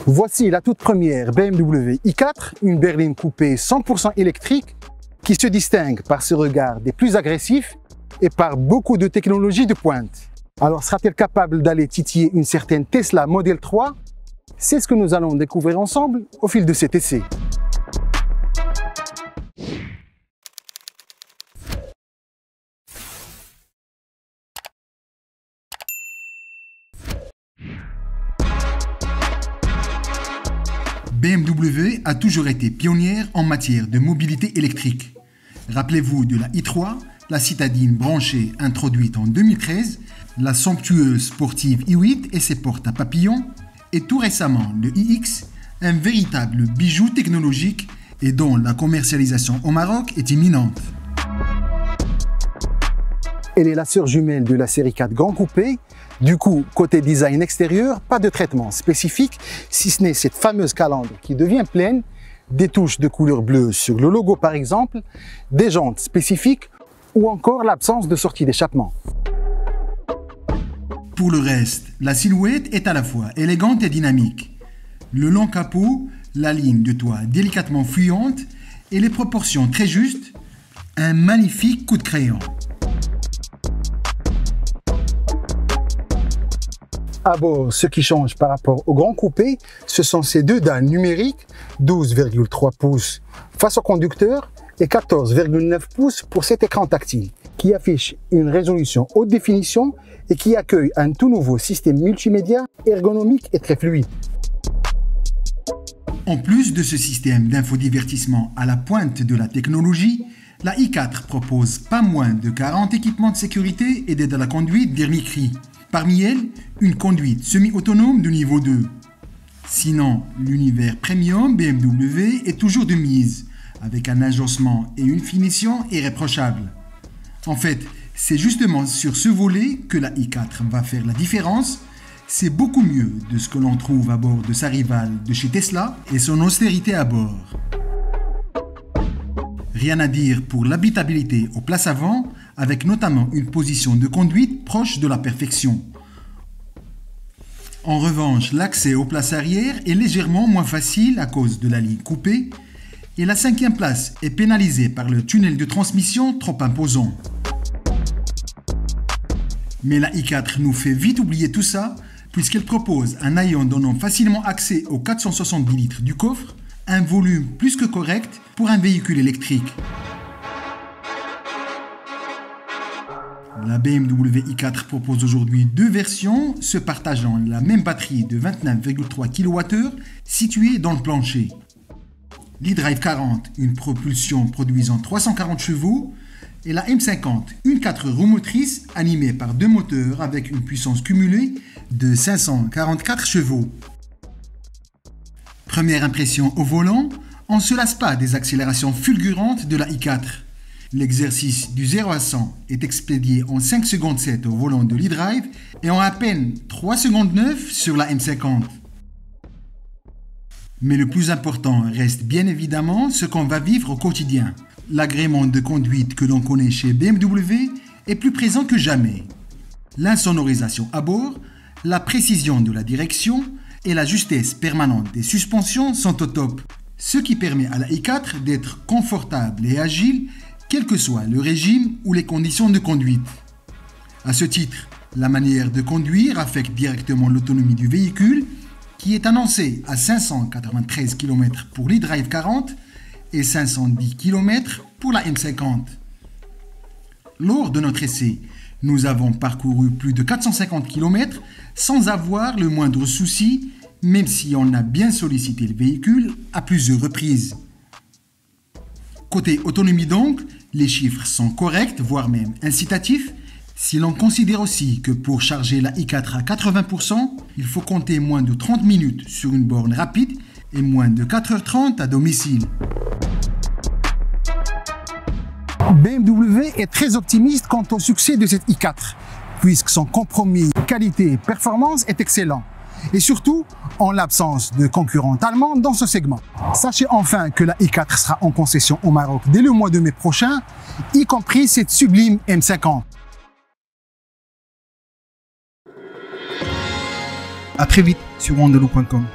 Voici la toute première BMW i4, une berline coupée 100% électrique qui se distingue par ce regard des plus agressifs et par beaucoup de technologies de pointe. Alors sera-t-elle capable d'aller titiller une certaine Tesla Model 3? C'est ce que nous allons découvrir ensemble au fil de cet essai. BMW a toujours été pionnière en matière de mobilité électrique. Rappelez-vous de la i3, la citadine branchée introduite en 2013, la somptueuse sportive i8 et ses portes à papillons, et tout récemment le iX, un véritable bijou technologique et dont la commercialisation au Maroc est imminente. Elle est la sœur jumelle de la série 4 Grand Coupé. Du coup, côté design extérieur, pas de traitement spécifique, si ce n'est cette fameuse calandre qui devient pleine, des touches de couleur bleue sur le logo par exemple, des jantes spécifiques ou encore l'absence de sortie d'échappement. Pour le reste, la silhouette est à la fois élégante et dynamique. Le long capot, la ligne de toit délicatement fuyante et les proportions très justes, un magnifique coup de crayon. À bord, ce qui change par rapport au Grand Coupé, ce sont ces deux dalles numériques, 12,3 pouces face au conducteur et 14,9 pouces pour cet écran tactile, qui affiche une résolution haute définition et qui accueille un tout nouveau système multimédia ergonomique et très fluide. En plus de ce système d'infodivertissement à la pointe de la technologie, la i4 propose pas moins de 40 équipements de sécurité et d'aide à la conduite d'Hermicry. Parmi elles, une conduite semi-autonome de niveau 2. Sinon, l'univers premium BMW est toujours de mise, avec un agencement et une finition irréprochables. En fait, c'est justement sur ce volet que la i4 va faire la différence. C'est beaucoup mieux de ce que l'on trouve à bord de sa rivale de chez Tesla et son austérité à bord. Rien à dire pour l'habitabilité aux places avant, avec notamment une position de conduite proche de la perfection. En revanche, l'accès aux places arrière est légèrement moins facile à cause de la ligne coupée et la cinquième place est pénalisée par le tunnel de transmission trop imposant. Mais la i4 nous fait vite oublier tout ça puisqu'elle propose un haillon donnant facilement accès aux 470 litres du coffre, un volume plus que correct pour un véhicule électrique. La BMW i4 propose aujourd'hui deux versions se partageant la même batterie de 29,3 kWh située dans le plancher. L'eDrive 40, une propulsion produisant 340 chevaux, et la M50, une 4 roues motrices animée par deux moteurs avec une puissance cumulée de 544 chevaux. Première impression au volant, on ne se lasse pas des accélérations fulgurantes de la i4. L'exercice du 0 à 100 est expédié en 5 secondes 7 au volant de l'e-Drive et en à peine 3 secondes 9 sur la M50. Mais le plus important reste bien évidemment ce qu'on va vivre au quotidien. L'agrément de conduite que l'on connaît chez BMW est plus présent que jamais. L'insonorisation à bord, la précision de la direction et la justesse permanente des suspensions sont au top, ce qui permet à la i4 d'être confortable et agile quel que soit le régime ou les conditions de conduite. À ce titre, la manière de conduire affecte directement l'autonomie du véhicule qui est annoncée à 593 km pour l'e-Drive 40 et 510 km pour la M50. Lors de notre essai, nous avons parcouru plus de 450 km sans avoir le moindre souci, même si on a bien sollicité le véhicule à plusieurs reprises. Côté autonomie donc, les chiffres sont corrects, voire même incitatifs, si l'on considère aussi que pour charger la i4 à 80%, il faut compter moins de 30 minutes sur une borne rapide et moins de 4h30 à domicile. BMW est très optimiste quant au succès de cette i4, puisque son compromis qualité et performance est excellent. Et surtout, en l'absence de concurrents allemands dans ce segment. Sachez enfin que la i4 sera en concession au Maroc dès le mois de mai prochain, y compris cette sublime M50. À très vite sur wandeloo.com.